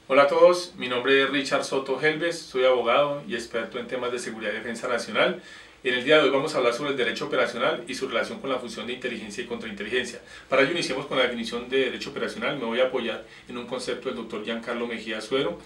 Hola a todos, mi nombre es Richard Soto Helves, soy abogado y experto en temas de seguridad y defensa nacional. En el día de hoy vamos a hablar sobre el derecho operacional y su relación con la función de inteligencia y contrainteligencia. Para ello iniciemos con la definición de derecho operacional. Me voy a apoyar en un concepto del doctor Giancarlo Mejía Suero.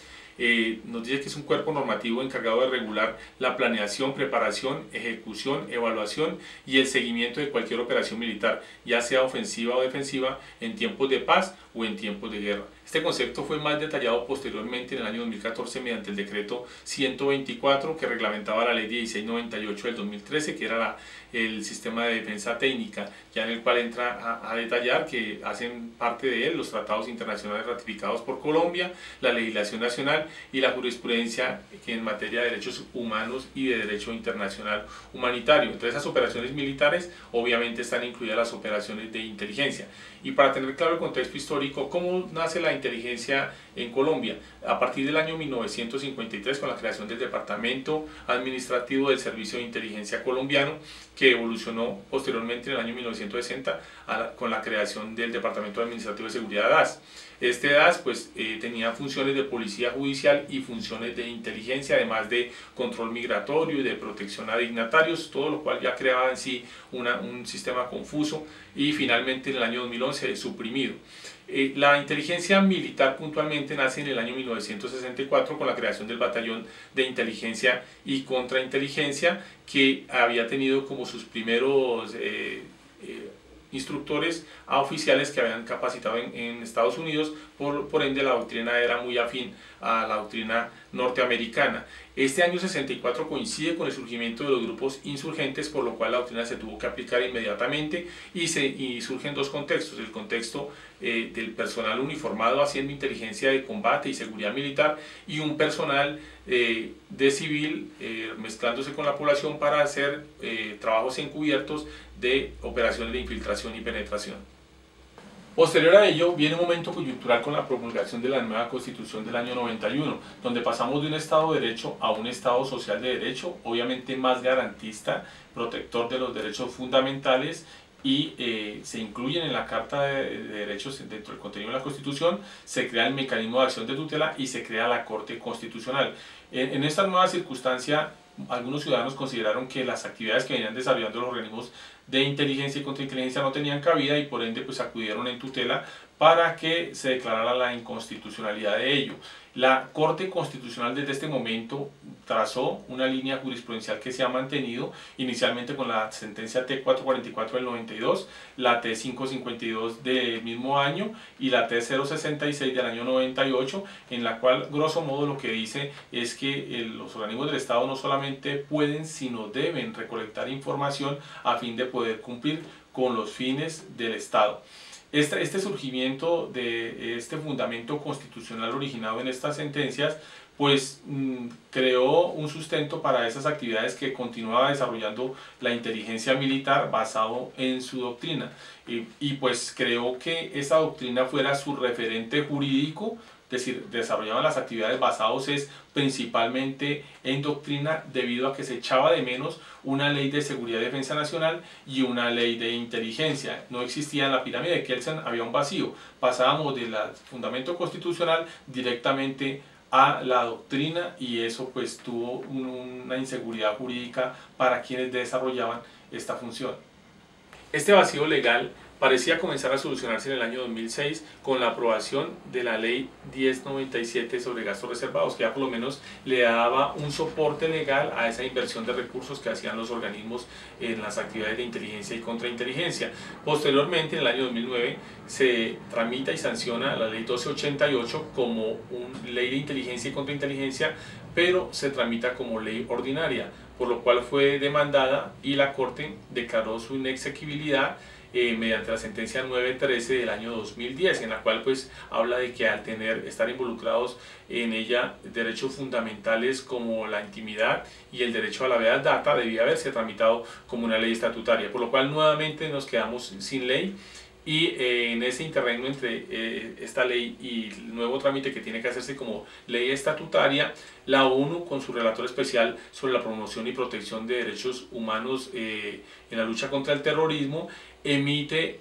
Nos dice que es un cuerpo normativo encargado de regular la planeación, preparación, ejecución, evaluación y el seguimiento de cualquier operación militar, ya sea ofensiva o defensiva, en tiempos de paz o en tiempos de guerra. Este concepto fue más detallado posteriormente en el año 2014 mediante el decreto 124 que reglamentaba la ley 1698 del 2013, que era el sistema de defensa técnica, ya en el cual entra a detallar que hacen parte de él los tratados internacionales ratificados por Colombia, la legislación nacional y la jurisprudencia que en materia de derechos humanos y de derecho internacional humanitario. Entre esas operaciones militares obviamente están incluidas las operaciones de inteligencia. Y para tener claro el contexto histórico, ¿cómo nace la inteligencia en Colombia? A partir del año 1953, con la creación del Departamento Administrativo del Servicio de Inteligencia Colombiano, que evolucionó posteriormente en el año 1960 con la creación del Departamento Administrativo de Seguridad DAS. Este DAS tenía funciones de policía judicial y funciones de inteligencia, además de control migratorio y de protección a dignatarios, todo lo cual ya creaba en sí un sistema confuso y finalmente en el año 2011 suprimido. La inteligencia militar puntualmente nace en el año 1964 con la creación del Batallón de Inteligencia y Contrainteligencia, que había tenido como sus primeros instructores a oficiales que habían capacitado en Estados Unidos, por ende la doctrina era muy afín a la doctrina norteamericana. Este año 64 coincide con el surgimiento de los grupos insurgentes, por lo cual la doctrina se tuvo que aplicar inmediatamente y surgen dos contextos: el contexto del personal uniformado haciendo inteligencia de combate y seguridad militar, y un personal de civil mezclándose con la población para hacer trabajos encubiertos de operaciones de infiltración y penetración. Posterior a ello viene un momento coyuntural con la promulgación de la nueva Constitución del año 91, donde pasamos de un Estado de Derecho a un Estado social de derecho, obviamente más garantista, protector de los derechos fundamentales, y se incluyen en la Carta de Derechos dentro del contenido de la Constitución. Se crea el mecanismo de acción de tutela y se crea la Corte Constitucional. En esta nueva circunstancia, algunos ciudadanos consideraron que las actividades que venían desarrollando los organismos de inteligencia y contrainteligencia no tenían cabida, y por ende acudieron en tutela para que se declarara la inconstitucionalidad de ello. La Corte Constitucional desde este momento trazó una línea jurisprudencial que se ha mantenido inicialmente con la sentencia T444 del 92, la T552 del mismo año y la T066 del año 98, en la cual grosso modo lo que dice es que los organismos del Estado no solamente pueden sino deben recolectar información a fin de poder cumplir con los fines del Estado. Este surgimiento de este fundamento constitucional originado en estas sentencias creó un sustento para esas actividades que continuaba desarrollando la inteligencia militar basado en su doctrina, y creó que esa doctrina fuera su referente jurídico. Es decir, desarrollaban las actividades basados principalmente en doctrina, debido a que se echaba de menos una ley de seguridad y defensa nacional y una ley de inteligencia. No existía en la pirámide de Kelsen, había un vacío. Pasábamos del fundamento constitucional directamente a la doctrina, y eso tuvo una inseguridad jurídica para quienes desarrollaban esta función. Este vacío legal parecía comenzar a solucionarse en el año 2006 con la aprobación de la ley 1097 sobre gastos reservados, que ya por lo menos le daba un soporte legal a esa inversión de recursos que hacían los organismos en las actividades de inteligencia y contrainteligencia. Posteriormente, en el año 2009, se tramita y sanciona la ley 1288 como una ley de inteligencia y contrainteligencia, pero se tramita como ley ordinaria, por lo cual fue demandada y la Corte declaró su inexequibilidad mediante la sentencia 913 del año 2010, en la cual habla de que al estar involucrados en ella derechos fundamentales como la intimidad y el derecho a la verdad data, debía haberse tramitado como una ley estatutaria, por lo cual nuevamente nos quedamos sin ley. Y en ese interregno entre esta ley y el nuevo trámite que tiene que hacerse como ley estatutaria, la ONU, con su relator especial sobre la promoción y protección de derechos humanos en la lucha contra el terrorismo, emite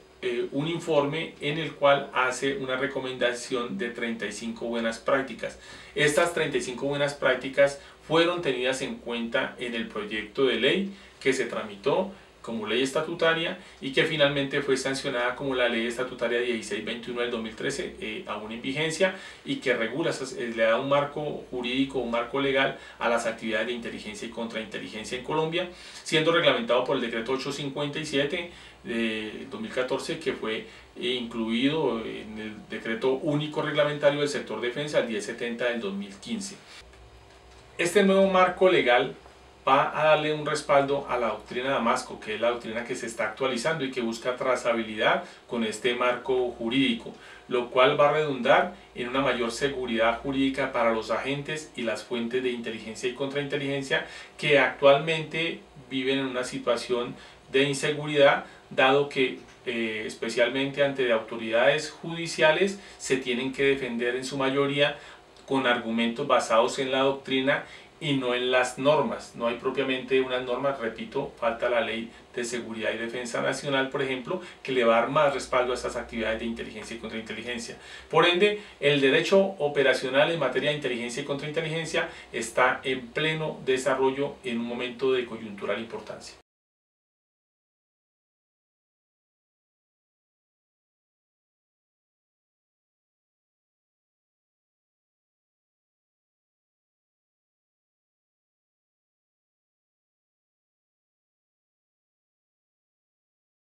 un informe en el cual hace una recomendación de 35 buenas prácticas. Estas 35 buenas prácticas fueron tenidas en cuenta en el proyecto de ley que se tramitó como ley estatutaria y que finalmente fue sancionada como la ley estatutaria 1621 del 2013, aún en vigencia, y que regula, le da un marco jurídico, un marco legal a las actividades de inteligencia y contrainteligencia en Colombia, siendo reglamentado por el decreto 857 de 2014, que fue incluido en el decreto único reglamentario del sector defensa, el 1070 del 2015. Este nuevo marco legal va a darle un respaldo a la doctrina Damasco, que es la doctrina que se está actualizando y que busca trazabilidad con este marco jurídico, lo cual va a redundar en una mayor seguridad jurídica para los agentes y las fuentes de inteligencia y contrainteligencia que actualmente viven en una situación de inseguridad, dado que especialmente ante autoridades judiciales se tienen que defender en su mayoría con argumentos basados en la doctrina y no en las normas. No hay propiamente unas normas, repito, falta la Ley de Seguridad y Defensa Nacional, por ejemplo, que le va a dar más respaldo a estas actividades de inteligencia y contrainteligencia. Por ende, el derecho operacional en materia de inteligencia y contrainteligencia está en pleno desarrollo en un momento de coyuntural importancia.